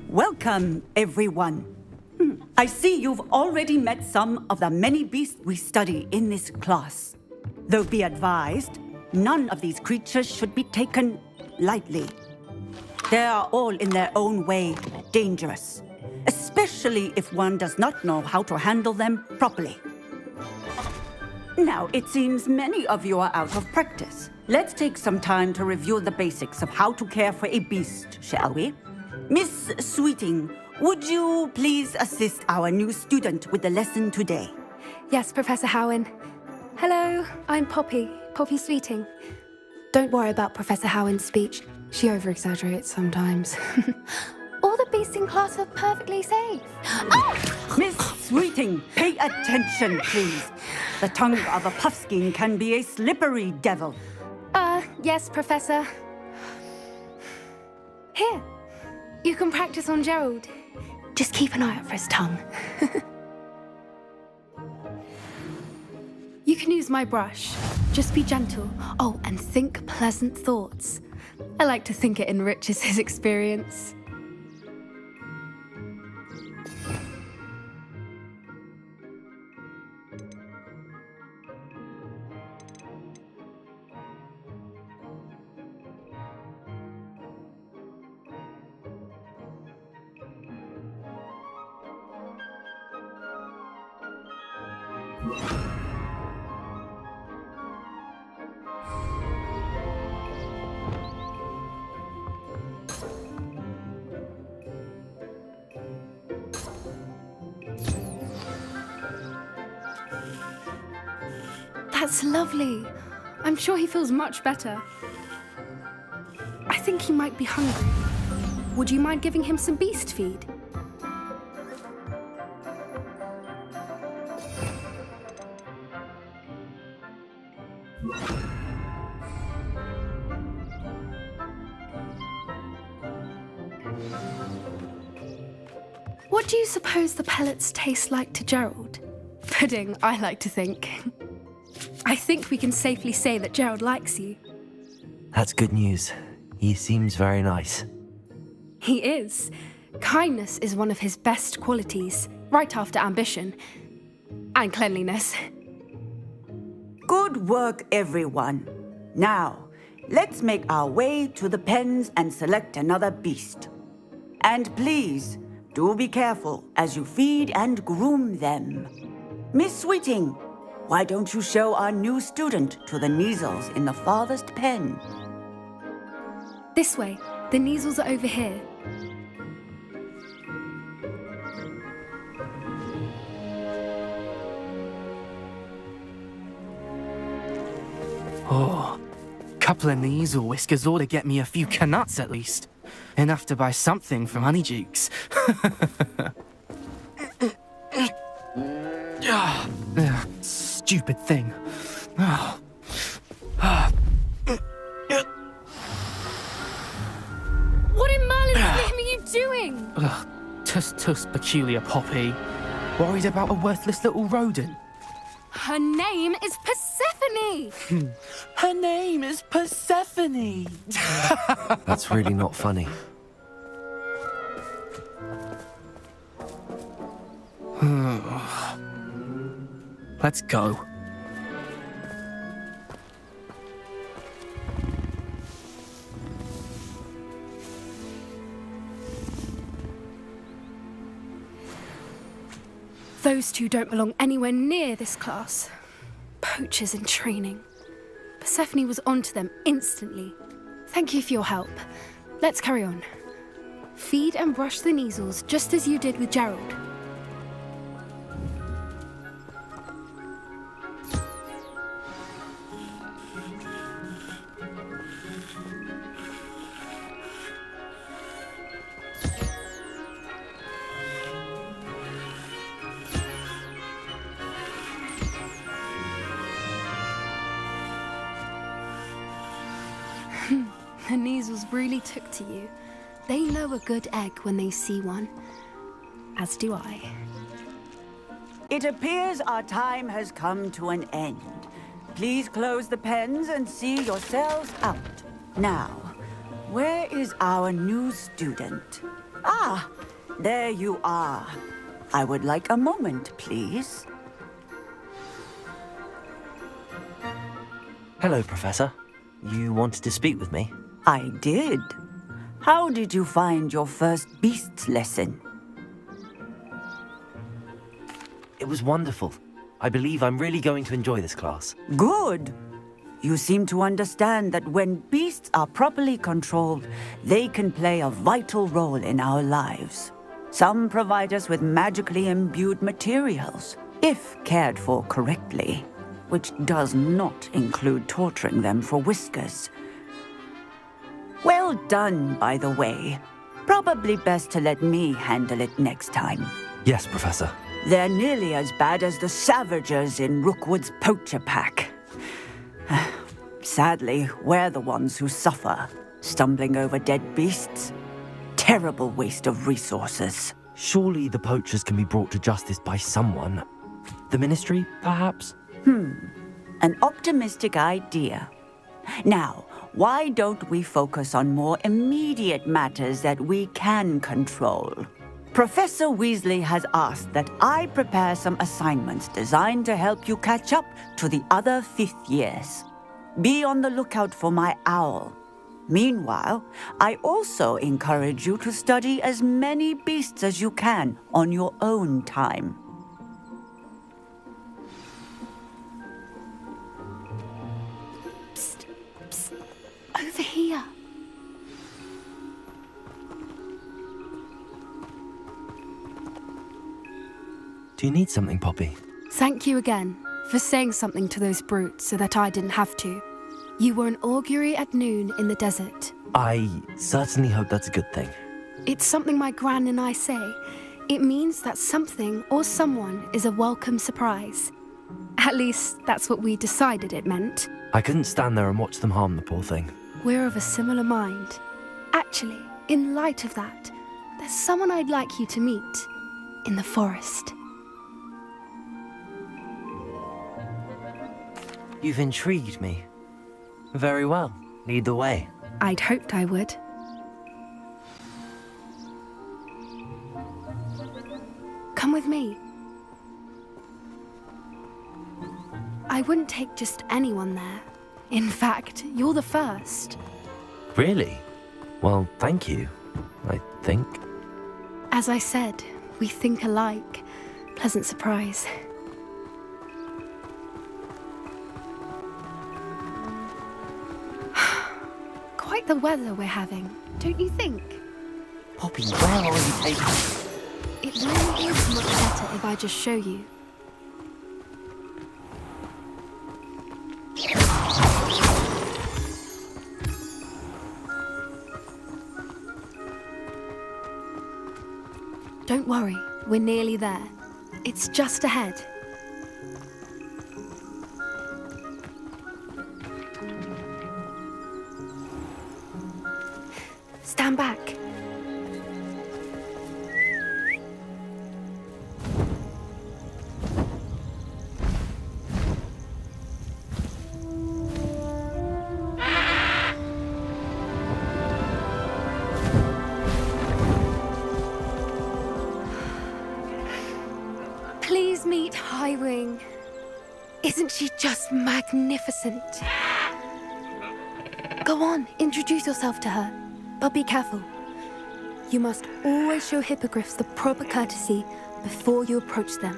Welcome, everyone. I see you've already met some of the many beasts we study in this class. Though be advised, none of these creatures should be taken lightly. They are all in their own way dangerous, especially if one does not know how to handle them properly. Now, it seems many of you are out of practice. Let's take some time to review the basics of how to care for a beast, shall we? Miss Sweeting, would you please assist our new student with the lesson today? Yes, Professor Howen. Hello, I'm Poppy Sweeting. Don't worry about Professor Howen's speech. She over-exaggerates sometimes. All the beasts in class are perfectly safe. Oh! Miss Sweeting, pay attention, please. The tongue of a puffskein can be a slippery devil. Yes, Professor. Here, you can practice on Gerald. Just keep an eye out for his tongue. You can use my brush. Just be gentle. Oh, and think pleasant thoughts. I like to think it enriches his experience. That's lovely. I'm sure he feels much better. I think he might be hungry. Would you mind giving him some beast feed? What do you suppose the pellets taste like to Gerald? Pudding, I like to think. I think we can safely say that Gerald likes you. That's good news. He seems very nice. He is. Kindness is one of his best qualities, right after ambition. And cleanliness. Good work, everyone. Now, let's make our way to the pens and select another beast. And please, do be careful as you feed and groom them. Miss Sweeting, why don't you show our new student to the Neasels in the farthest pen? This way. The Neasels are over here. Oh, couple of Neasel whiskers ought to get me a few canuts at least. Enough to buy something from Honeydukes. Stupid thing. Oh. What in Merlin's name are you doing? Tuss, peculiar Poppy. Worried about a worthless little rodent. Her name is Persephone! Her name is Persephone! That's really not funny. Let's go. Those two don't belong anywhere near this class. Poachers in training. Persephone was onto them instantly. Thank you for your help. Let's carry on. Feed and brush the Neasels just as you did with Gerald. The Neasels really took to you. They know a good egg when they see one. As do I. It appears our time has come to an end. Please close the pens and see yourselves out. Now, where is our new student? Ah, there you are. I would like a moment, please. Hello, Professor. You wanted to speak with me? I did. How did you find your first beasts lesson? It was wonderful. I believe I'm really going to enjoy this class. Good. You seem to understand that when beasts are properly controlled, they can play a vital role in our lives. Some provide us with magically imbued materials, if cared for correctly, which does not include torturing them for whiskers. Well done, by the way. Probably best to let me handle it next time. Yes, Professor. They're nearly as bad as the Savagers in Rookwood's poacher pack. Sadly, we're the ones who suffer, stumbling over dead beasts. Terrible waste of resources. Surely the poachers can be brought to justice by someone. The Ministry, perhaps? An optimistic idea. Now, why don't we focus on more immediate matters that we can control? Professor Weasley has asked that I prepare some assignments designed to help you catch up to the other fifth years. Be on the lookout for my owl. Meanwhile, I also encourage you to study as many beasts as you can on your own time. Psst, psst, over here. Do you need something, Poppy? Thank you again for saying something to those brutes so that I didn't have to. You were an augury at noon in the desert. I certainly hope that's a good thing. It's something my gran and I say. It means that something or someone is a welcome surprise. At least, that's what we decided it meant. I couldn't stand there and watch them harm the poor thing. We're of a similar mind. Actually, in light of that, there's someone I'd like you to meet in the forest. You've intrigued me. Very well. Lead the way. I'd hoped I would. Come with me. I wouldn't take just anyone there. In fact, you're the first. Really? Well, thank you, I think. As I said, we think alike. Pleasant surprise. Quite the weather we're having, don't you think? Poppy, where are you taking me? It really is much better if I just show you. Don't worry, we're nearly there. It's just ahead. Stand back. Please meet Highwing. Isn't she just magnificent? Go on, introduce yourself to her. But be careful. You must always show hippogriffs the proper courtesy before you approach them.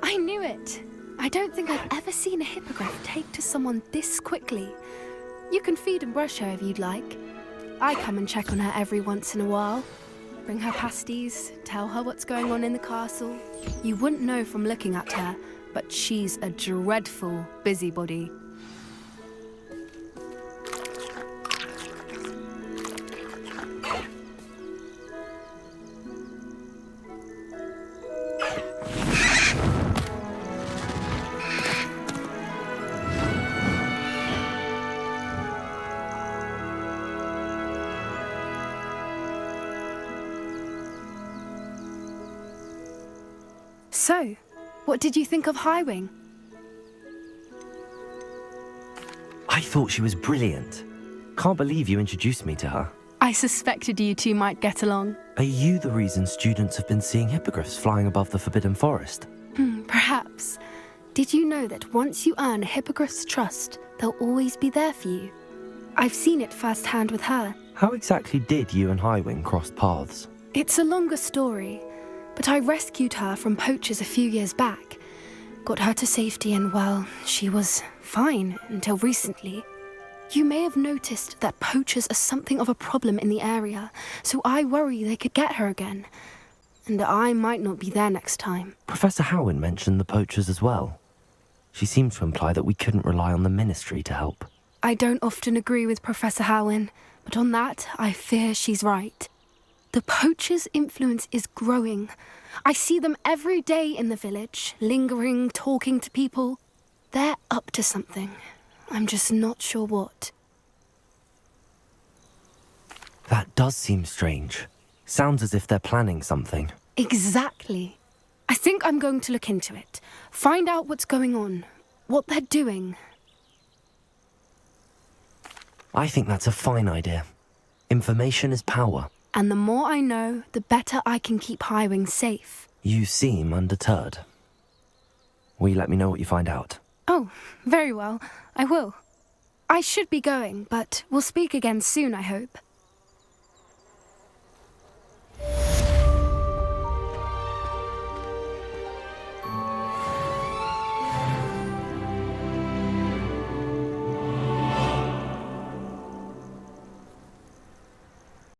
I knew it. I don't think I've ever seen a hippogriff take to someone this quickly. You can feed and brush her if you'd like. I come and check on her every once in a while. Bring her pasties, tell her what's going on in the castle. You wouldn't know from looking at her, but she's a dreadful busybody. So, what did you think of Highwing? I thought she was brilliant. Can't believe you introduced me to her. I suspected you two might get along. Are you the reason students have been seeing hippogriffs flying above the Forbidden Forest? Perhaps. Did you know that once you earn a hippogriff's trust, they'll always be there for you? I've seen it firsthand with her. How exactly did you and Highwing cross paths? It's a longer story, but I rescued her from poachers a few years back. Got her to safety and, well, she was fine until recently. You may have noticed that poachers are something of a problem in the area, so I worry they could get her again. And I might not be there next time. Professor Howin mentioned the poachers as well. She seemed to imply that we couldn't rely on the Ministry to help. I don't often agree with Professor Howin, but on that, I fear she's right. The poachers' influence is growing. I see them every day in the village, lingering, talking to people. They're up to something. I'm just not sure what. That does seem strange. Sounds as if they're planning something. Exactly. I think I'm going to look into it. Find out what's going on, what they're doing. I think that's a fine idea. Information is power. And the more I know, the better I can keep Highwing safe. You seem undeterred. Will you let me know what you find out? Oh, very well. I will. I should be going, but we'll speak again soon, I hope.